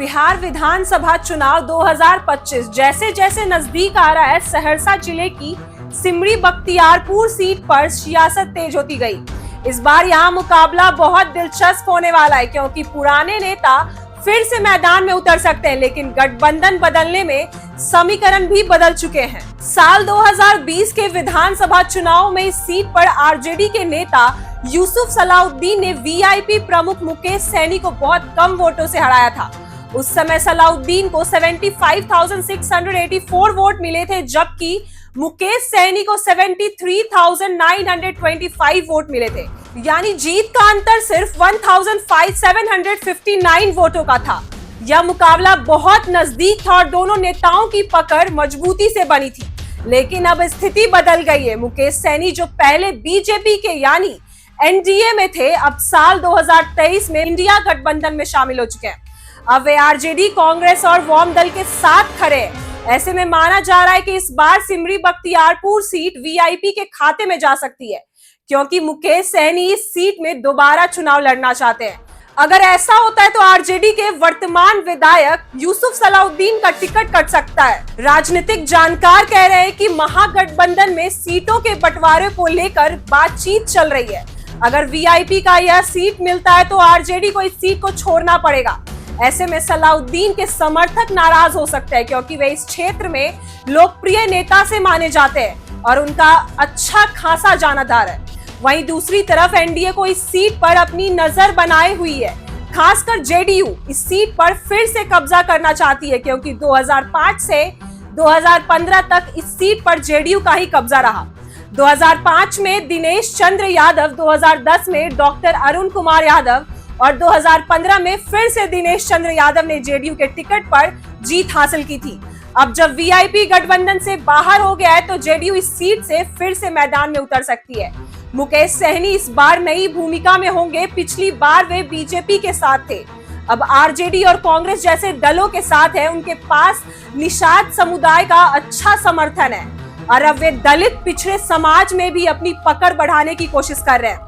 बिहार विधानसभा चुनाव 2025 जैसे जैसे नजदीक आ रहा है, सहरसा जिले की सिमरी बख्तियारपुर सीट पर सियासत तेज होती गई। इस बार यहां मुकाबला बहुत दिलचस्प होने वाला है, क्योंकि पुराने नेता फिर से मैदान में उतर सकते हैं, लेकिन गठबंधन बदलने में समीकरण भी बदल चुके हैं। साल 2020 के विधानसभा चुनाव में इस सीट पर आरजेडी के नेता यूसुफ सलाउद्दीन ने वीआईपी प्रमुख मुकेश सैनी को बहुत कम वोटों से हराया था। उस समय सलाउद्दीन को 75,684 वोट मिले थे, जबकि मुकेश सैनी को 73,925 वोट मिले थे। यानी जीत का अंतर सिर्फ 1,759 वोटों का था। यह मुकाबला बहुत नजदीक था और दोनों नेताओं की पकड़ मजबूती से बनी थी। लेकिन अब स्थिति बदल गई है। मुकेश सैनी, जो पहले बीजेपी के यानी एनडीए में थे, अब साल 2023 में इंडिया गठबंधन में शामिल हो चुके हैं। अब वे आरजेडी, कांग्रेस और वाम दल के साथ खड़े हैं। ऐसे में माना जा रहा है कि इस बार सिमरी बख्तियारपुर सीट वीआईपी के खाते में जा सकती है, क्योंकि मुकेश सैनी इस सीट में दोबारा चुनाव लड़ना चाहते हैं। अगर ऐसा होता है तो आरजेडी के वर्तमान विधायक यूसुफ सलाउद्दीन का टिकट कट सकता है। राजनीतिक जानकार कह रहे हैं कि महागठबंधन में सीटों के बंटवारे को लेकर बातचीत चल रही है। अगर वीआईपी का यह सीट मिलता है तो आरजेडी को इस सीट को छोड़ना पड़ेगा। ऐसे में सलाउद्दीन के समर्थक नाराज हो सकते हैं, क्योंकि वे इस क्षेत्र में लोकप्रिय नेता से माने जाते हैं और उनका अच्छा खासा जानादार है। वहीं दूसरी तरफ एनडीए को इस सीट पर अपनी नजर बनाए हुई है। खासकर जेडीयू इस सीट पर फिर से कब्जा करना चाहती है, क्योंकि 2005 से 2015 तक इस सीट पर जेडीयू का ही कब्जा रहा। 2005 में दिनेश चंद्र यादव, 2010 में डॉक्टर अरुण कुमार यादव और 2015 में फिर से दिनेश चंद्र यादव ने जेडीयू के टिकट पर जीत हासिल की थी। अब जब वीआईपी गठबंधन से बाहर हो गया है तो जेडीयू इस सीट से फिर से मैदान में उतर सकती है। मुकेश सहनी इस बार नई भूमिका में होंगे। पिछली बार वे बीजेपी के साथ थे, अब आरजेडी और कांग्रेस जैसे दलों के साथ है। उनके पास निषाद समुदाय का अच्छा समर्थन है और अब वे दलित पिछड़े समाज में भी अपनी पकड़ बढ़ाने की कोशिश कर रहे हैं।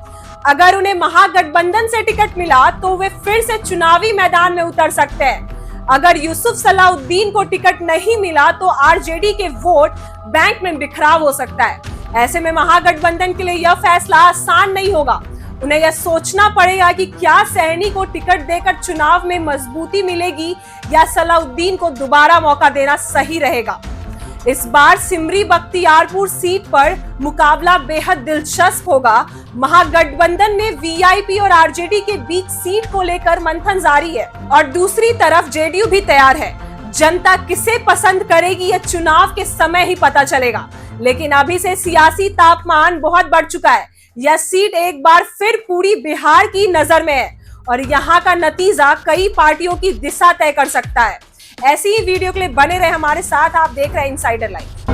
अगर उन्हें महागठबंधन से टिकट मिला तो वे फिर से चुनावी मैदान में उतर सकते हैं। अगर यूसुफ सलाउद्दीन को टिकट नहीं मिला तो आरजेडी के वोट बैंक में बिखराव हो सकता है। ऐसे में महागठबंधन के लिए यह फैसला आसान नहीं होगा। उन्हें यह सोचना पड़ेगा कि क्या सहनी को टिकट देकर चुनाव में मजबूती मिलेगी या सलाउद्दीन को दोबारा मौका देना सही रहेगा। इस बार सिमरी बख्तियारपुर सीट पर मुकाबला बेहद दिलचस्प होगा। महागठबंधन में वीआईपी और आरजेडी के बीच सीट को लेकर मंथन जारी है और दूसरी तरफ जेडीयू भी तैयार है। जनता किसे पसंद करेगी यह चुनाव के समय ही पता चलेगा, लेकिन अभी से सियासी तापमान बहुत बढ़ चुका है। यह सीट एक बार फिर पूरी बिहार की नजर में है और यहाँ का नतीजा कई पार्टियों की दिशा तय कर सकता है। ऐसी ही वीडियो के लिए बने रहे हमारे साथ। आप देख रहे हैं इनसाइडर लाइव।